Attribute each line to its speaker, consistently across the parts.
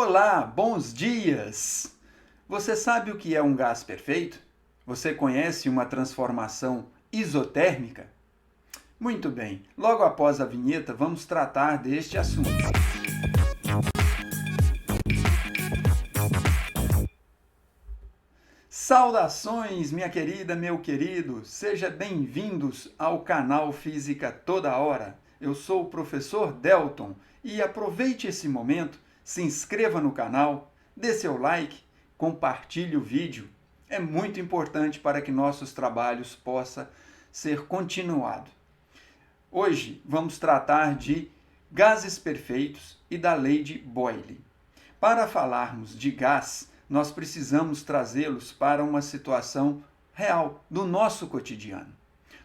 Speaker 1: Olá, bons dias! Você sabe o que é um gás perfeito? Você conhece uma transformação isotérmica? Muito bem, logo após a vinheta vamos tratar deste assunto. Saudações, minha querida, meu querido! Seja bem-vindos ao canal Física Toda Hora. Eu sou o professor Delton e aproveite esse momento, se inscreva no canal, dê seu like, compartilhe o vídeo. É muito importante para que nossos trabalhos possam ser continuados. Hoje vamos tratar de gases perfeitos e da lei de Boyle. Para falarmos de gás, nós precisamos trazê-los para uma situação real do nosso cotidiano.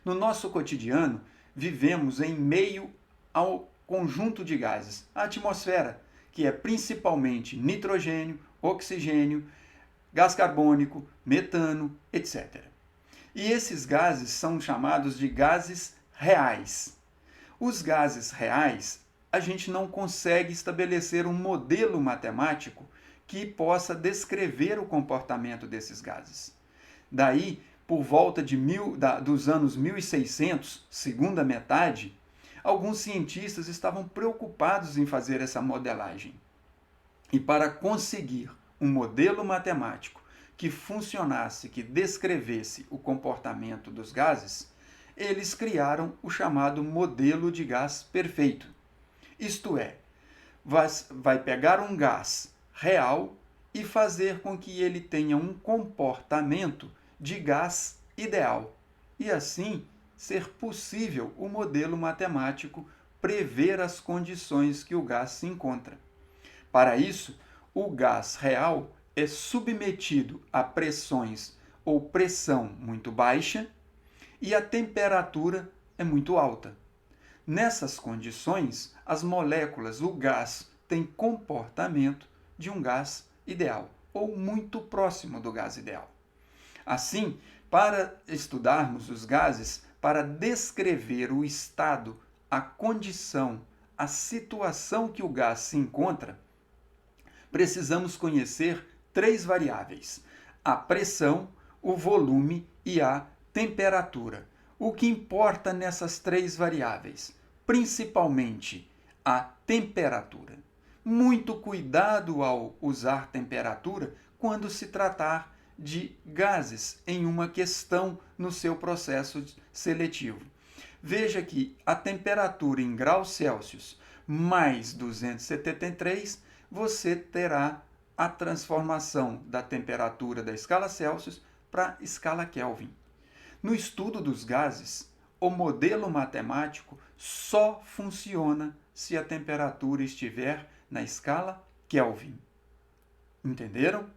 Speaker 1: No nosso cotidiano, vivemos em meio ao conjunto de gases, a atmosfera, que é principalmente nitrogênio, oxigênio, gás carbônico, metano, etc. E esses gases são chamados de gases reais. Os gases reais, a gente não consegue estabelecer um modelo matemático que possa descrever o comportamento desses gases. Daí, por volta dos anos 1600, segunda metade, alguns cientistas estavam preocupados em fazer essa modelagem. E para conseguir um modelo matemático que funcionasse, que descrevesse o comportamento dos gases, eles criaram o chamado modelo de gás perfeito. Isto é, vai pegar um gás real e fazer com que ele tenha um comportamento de gás ideal. E assim ser possível o modelo matemático prever as condições que o gás se encontra. Para isso, o gás real é submetido a pressões ou pressão muito baixa e a temperatura é muito alta. Nessas condições, as moléculas, o gás, têm comportamento de um gás ideal, ou muito próximo do gás ideal. Assim, para estudarmos os gases, para descrever o estado, a condição, a situação que o gás se encontra, precisamos conhecer três variáveis: a pressão, o volume e a temperatura. O que importa nessas três variáveis? Principalmente a temperatura. Muito cuidado ao usar temperatura quando se tratar de gases em uma questão no seu processo seletivo. Veja que a temperatura em graus Celsius mais 273, você terá a transformação da temperatura da escala Celsius para a escala Kelvin. No estudo dos gases, o modelo matemático só funciona se a temperatura estiver na escala Kelvin. Entenderam?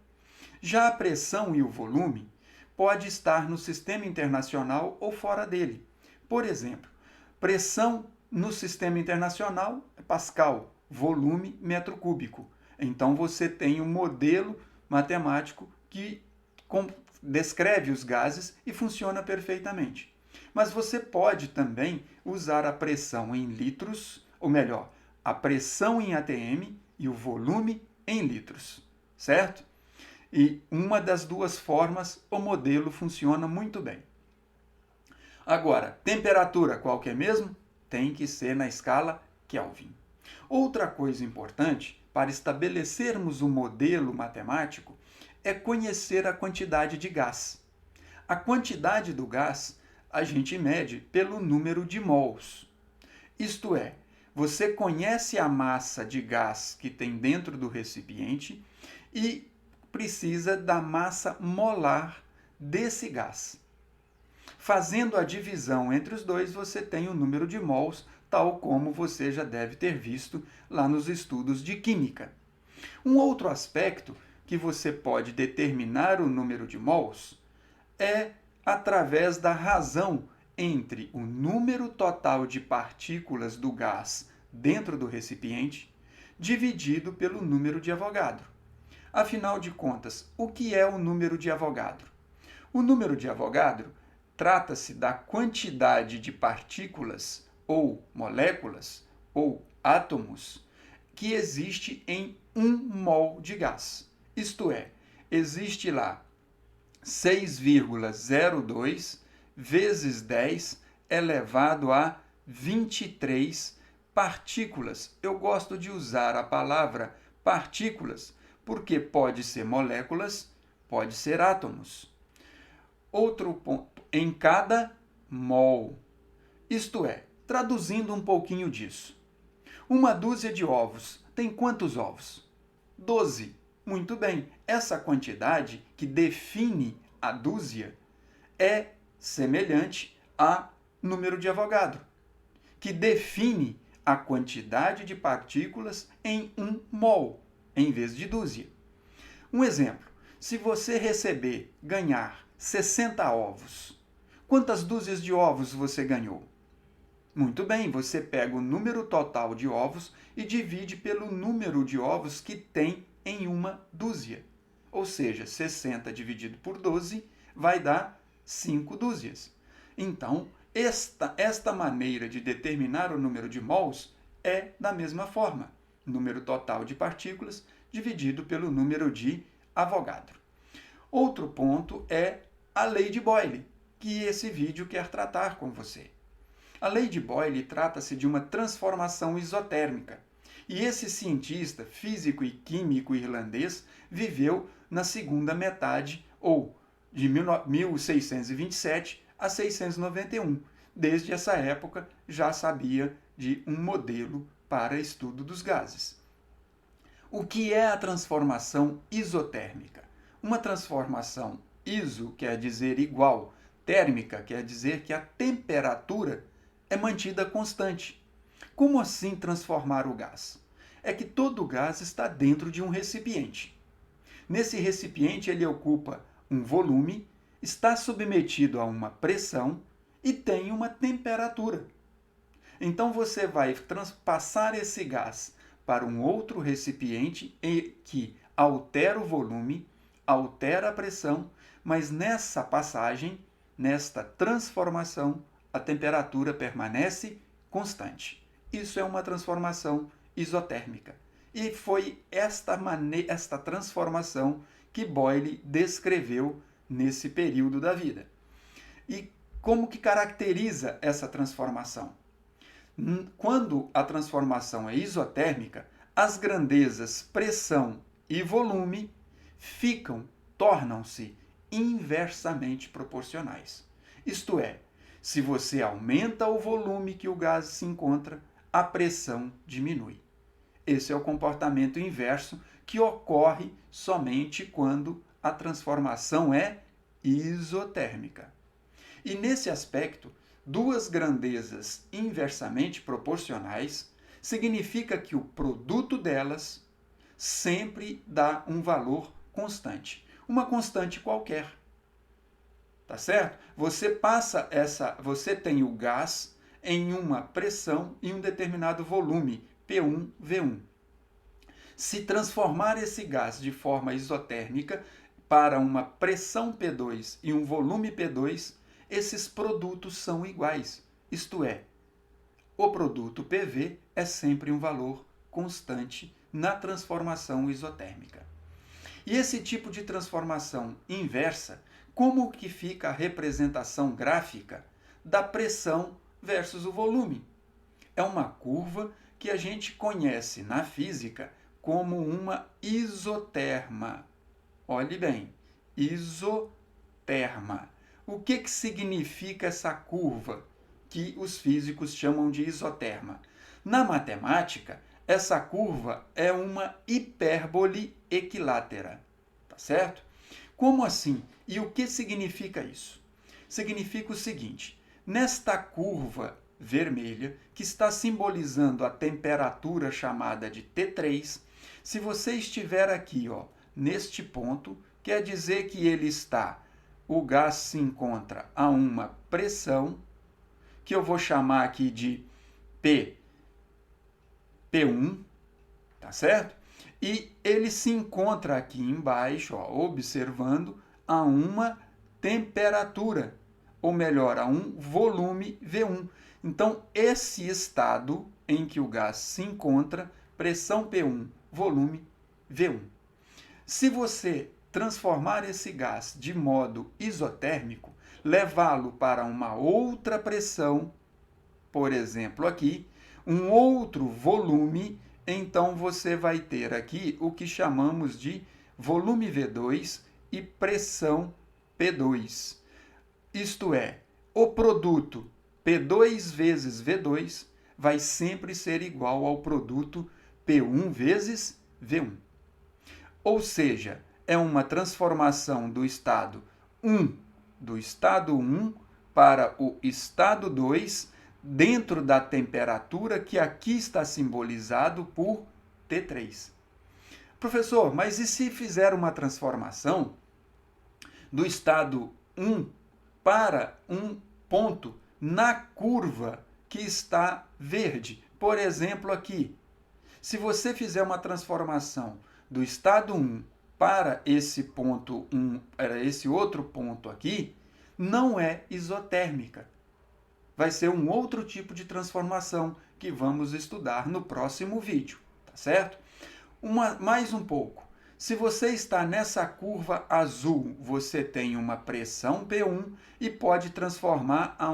Speaker 1: Já a pressão e o volume pode estar no sistema internacional ou fora dele. Por exemplo, pressão no sistema internacional é Pascal, volume metro cúbico. Então você tem um modelo matemático que descreve os gases e funciona perfeitamente. Mas você pode também usar a pressão em litros, ou melhor, a pressão em atm e o volume em litros, certo? E uma das duas formas, o modelo funciona muito bem. Agora, temperatura qual que é mesmo? Tem que ser na escala Kelvin. Outra coisa importante para estabelecermos o modelo matemático é conhecer a quantidade de gás. A quantidade do gás a gente mede pelo número de mols. Isto é, você conhece a massa de gás que tem dentro do recipiente e precisa da massa molar desse gás. Fazendo a divisão entre os dois, você tem o número de mols, tal como você já deve ter visto lá nos estudos de química. Um outro aspecto que você pode determinar o número de mols é através da razão entre o número total de partículas do gás dentro do recipiente dividido pelo número de Avogadro. Afinal de contas, o que é o número de Avogadro? O número de Avogadro trata-se da quantidade de partículas ou moléculas ou átomos que existe em 1 mol de gás. Isto é, existe lá 6,02 vezes 10 elevado a 23 partículas. Eu gosto de usar a palavra partículas porque pode ser moléculas, pode ser átomos. Outro ponto, em cada mol. Isto é, traduzindo um pouquinho disso. Uma dúzia de ovos tem quantos ovos? 12. Muito bem, essa quantidade que define a dúzia é semelhante a número de Avogadro, que define a quantidade de partículas em 1 mol, em vez de dúzia. Um exemplo, se você ganhar 60 ovos, quantas dúzias de ovos você ganhou? Muito bem, você pega o número total de ovos e divide pelo número de ovos que tem em uma dúzia. Ou seja, 60 dividido por 12 vai dar 5 dúzias. Então, esta maneira de determinar o número de mols é da mesma forma. Número total de partículas dividido pelo número de Avogadro. Outro ponto é a lei de Boyle, que esse vídeo quer tratar com você. A lei de Boyle trata-se de uma transformação isotérmica. E esse cientista físico e químico irlandês viveu na segunda metade, ou de 1627 a 691. Desde essa época já sabia de um modelo para estudo dos gases. O que é a transformação isotérmica? Uma transformação iso quer dizer igual, térmica quer dizer que a temperatura é mantida constante. Como assim transformar o gás? É que todo gás está dentro de um recipiente. Nesse recipiente ele ocupa um volume, está submetido a uma pressão e tem uma temperatura. Então você vai passar esse gás para um outro recipiente que altera o volume, altera a pressão, mas nessa passagem, nesta transformação, a temperatura permanece constante. Isso é uma transformação isotérmica. E foi esta transformação que Boyle descreveu nesse período da vida. E como que caracteriza essa transformação? Quando a transformação é isotérmica, as grandezas pressão e volume tornam-se inversamente proporcionais. Isto é, se você aumenta o volume que o gás se encontra, a pressão diminui. Esse é o comportamento inverso que ocorre somente quando a transformação é isotérmica. E nesse aspecto, duas grandezas inversamente proporcionais significa que o produto delas sempre dá um valor constante, uma constante qualquer. Tá certo? Você tem o gás em uma pressão e um determinado volume, P1, V1. Se transformar esse gás de forma isotérmica para uma pressão P2 e um volume P2, esses produtos são iguais. Isto é, o produto PV é sempre um valor constante na transformação isotérmica. E esse tipo de transformação inversa, como que fica a representação gráfica da pressão versus o volume? É uma curva que a gente conhece na física como uma isoterma. Olhe bem, isoterma. O que significa essa curva que os físicos chamam de isoterma? Na matemática, essa curva é uma hipérbole equilátera, tá certo? Como assim? E o que significa isso? Significa o seguinte, nesta curva vermelha, que está simbolizando a temperatura chamada de T3, se você estiver aqui, neste ponto, quer dizer que o gás se encontra a uma pressão, que eu vou chamar aqui de P1, tá certo? E ele se encontra aqui embaixo, observando a uma temperatura, ou melhor, a um volume V1. Então, esse estado em que o gás se encontra pressão P1, volume V1. Se você transformar esse gás de modo isotérmico, levá-lo para uma outra pressão, por exemplo aqui, um outro volume, então você vai ter aqui o que chamamos de volume V2 e pressão P2. Isto é, o produto P2 vezes V2 vai sempre ser igual ao produto P1 vezes V1. Ou seja, é uma transformação do estado 1 para o estado 2 dentro da temperatura que aqui está simbolizado por T3. Professor, mas e se fizer uma transformação do estado 1 para um ponto na curva que está verde? Por exemplo, aqui, se você fizer uma transformação do estado 1 para esse ponto 1, para esse outro ponto aqui, não é isotérmica. Vai ser um outro tipo de transformação que vamos estudar no próximo vídeo, tá certo? Mais um pouco. Se você está nessa curva azul, você tem uma pressão P1 e pode transformar a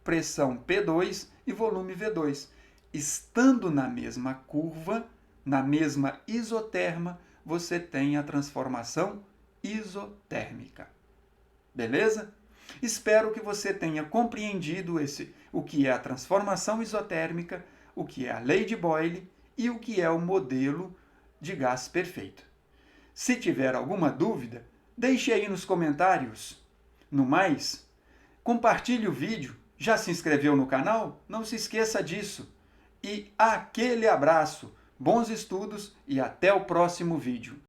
Speaker 1: pressão P2 e volume V2. Estando na mesma curva, na mesma isoterma, você tem a transformação isotérmica. Beleza? Espero que você tenha compreendido o que é a transformação isotérmica, o que é a lei de Boyle e o que é o modelo de gás perfeito. Se tiver alguma dúvida, deixe aí nos comentários. No mais, compartilhe o vídeo. Já se inscreveu no canal? Não se esqueça disso. E aquele abraço, bons estudos e até o próximo vídeo.